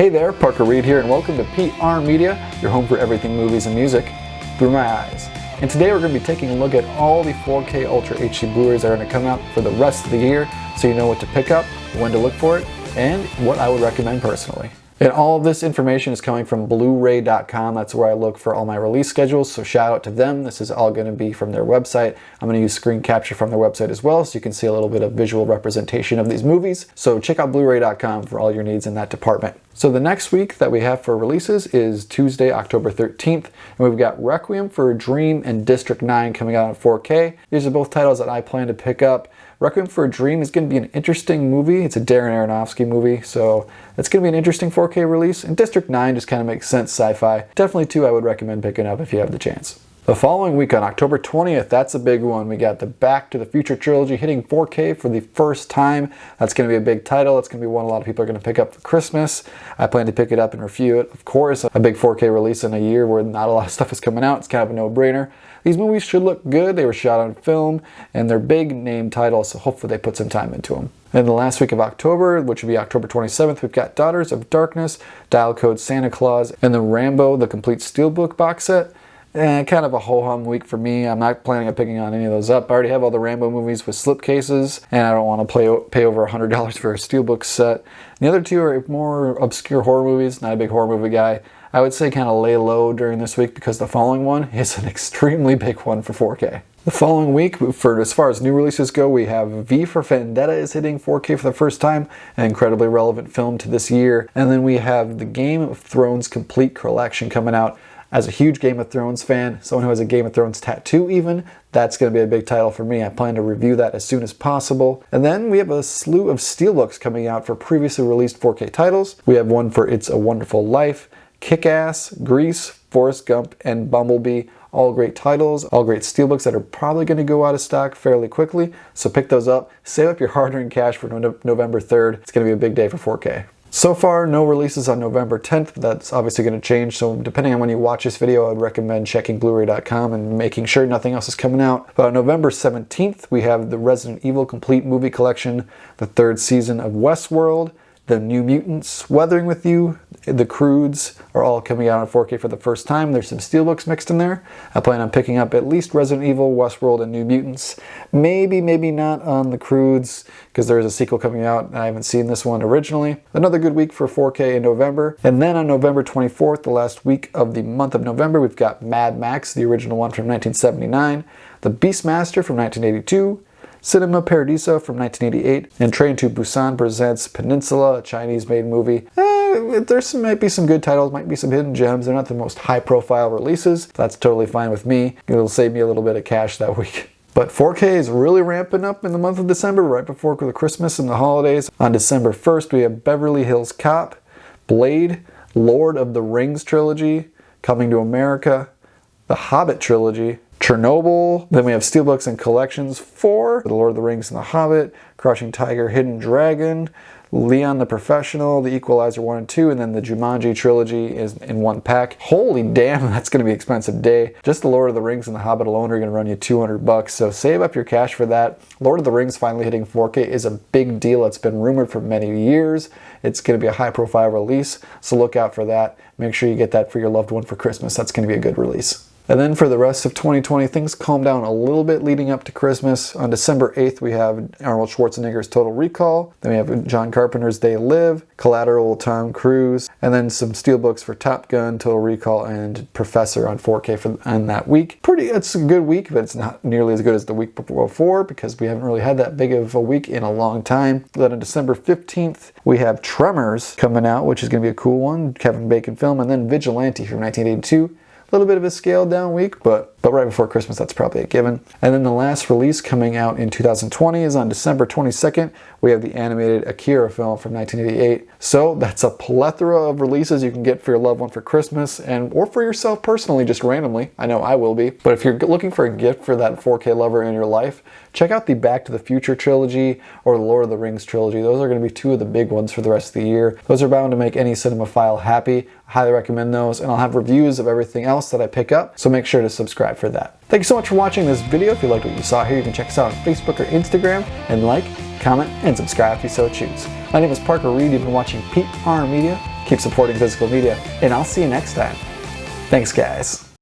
Hey there, Parker Reed here, and welcome to PR Media, your home for everything movies and music through my eyes. And today we're going to be taking a look at all the 4K Ultra HD Blu-rays that are going to come out for the rest of the year, so you know what to pick up, when to look for it, and what I would recommend personally. And all of this information is coming from Blu-Ray.com. That's where I look for all my release schedules, so shout out to them. This is all going to be from their website. I'm going to use screen capture from their website as well, so you can see a little bit of visual representation of these movies. So check out Blu-Ray.com for all your needs in that department. So the next week that we have for releases is Tuesday, October 13th, and we've got Requiem for a Dream and District 9 coming out in 4K. These are both titles that I plan to pick up. Requiem for a Dream is going to be an interesting movie. It's a Darren Aronofsky movie, so it's going to be an interesting 4K release. And District 9 just kind of makes sense sci-fi. Definitely two I would recommend picking up if you have the chance. The following week on October 20th, that's a big one. We got the Back to the Future trilogy hitting 4K for the first time. That's going to be a big title. It's going to be one a lot of people are going to pick up for Christmas. I plan to pick it up and review it. Of course, a big 4K release in a year where not a lot of stuff is coming out. It's kind of a no-brainer. These movies should look good. They were shot on film, and they're big name titles, so hopefully they put some time into them. And the last week of October, which will be October 27th, we've got Daughters of Darkness, Dial Code Santa Claus, and the Rambo, the complete Steelbook box set. And kind of a ho-hum week for me. I'm not planning on picking on any of those up. I already have all the Rambo movies with slipcases, and I don't want to pay over $100 for a Steelbook set. And the other two are more obscure horror movies. Not a big horror movie guy. I would say kind of lay low during this week because the following one is an extremely big one for 4K. The following week, for as far as new releases go, we have V for Vendetta is hitting 4K for the first time, an incredibly relevant film to this year. And then we have the Game of Thrones Complete Collection coming out. As a huge Game of Thrones fan, someone who has a Game of Thrones tattoo even, that's going to be a big title for me. I plan to review that as soon as possible. And then we have a slew of steelbooks coming out for previously released 4K titles. We have one for It's a Wonderful Life, Kick-Ass, Grease, Forrest Gump, and Bumblebee. All great titles, all great steelbooks that are probably going to go out of stock fairly quickly. So pick those up. Save up your hard-earned cash for November 3rd. It's going to be a big day for 4K. So far, no releases on November 10th. That's obviously going to change, so depending on when you watch this video, I would recommend checking Blu-ray.com and making sure nothing else is coming out. But on November 17th, we have the Resident Evil Complete Movie Collection, the third season of Westworld, The New Mutants, Weathering With You, The Croods are all coming out on 4K for the first time. There's some steelbooks mixed in there. I plan on picking up at least Resident Evil, Westworld, and New Mutants. Maybe not on The Croods, because there is a sequel coming out, and I haven't seen this one originally. Another good week for 4K in November. And then on November 24th, the last week of the month of November, we've got Mad Max, the original one from 1979, The Beastmaster from 1982, Cinema Paradiso from 1988, and Train to Busan presents Peninsula, a Chinese-made movie. Might be some good titles, might be some hidden gems. They're not the most high-profile releases. That's totally fine with me. It'll save me a little bit of cash that week. But 4K is really ramping up in the month of December, right before the Christmas and the holidays. On December 1st, we have Beverly Hills Cop, Blade, Lord of the Rings trilogy, Coming to America, The Hobbit trilogy, Chernobyl. Then we have steelbooks and collections for The Lord of the Rings and The Hobbit, Crouching Tiger, Hidden Dragon, Leon the Professional, The Equalizer 1 and 2, and then the Jumanji trilogy is in one pack. Holy damn, that's going to be an expensive day. Just The Lord of the Rings and The Hobbit alone are going to run you $200, so save up your cash for that. Lord of the Rings finally hitting 4K is a big deal. It's been rumored for many years. It's going to be a high-profile release, so look out for that. Make sure you get that for your loved one for Christmas. That's going to be a good release. And then for the rest of 2020, things calm down a little bit leading up to Christmas. On December 8th, we have Arnold Schwarzenegger's Total Recall. Then we have John Carpenter's They Live, Collateral, Tom Cruise, and then some steelbooks for Top Gun, Total Recall, and Professor on 4K on that week. It's a good week, but it's not nearly as good as the week before because we haven't really had that big of a week in a long time. Then on December 15th, we have Tremors coming out, which is going to be a cool one, Kevin Bacon film, and then Vigilante from 1982. A little bit of a scaled down week, but right before Christmas, that's probably a given. And then the last release coming out in 2020 is on December 22nd. We have the animated Akira film from 1988. So that's a plethora of releases you can get for your loved one for Christmas or for yourself personally, just randomly. I know I will be. But if you're looking for a gift for that 4K lover in your life, check out the Back to the Future trilogy or the Lord of the Rings trilogy. Those are going to be two of the big ones for the rest of the year. Those are bound to make any cinemaphile happy. I highly recommend those, and I'll have reviews of everything else that I pick up, so make sure to subscribe for that. Thank you so much for watching this video. If you liked what you saw here, you can check us out on Facebook or Instagram, and like, comment, and subscribe if you so choose. My name is Parker Reed. You've been watching PR Media. keep supporting physical media, and I'll see you next time. Thanks, guys.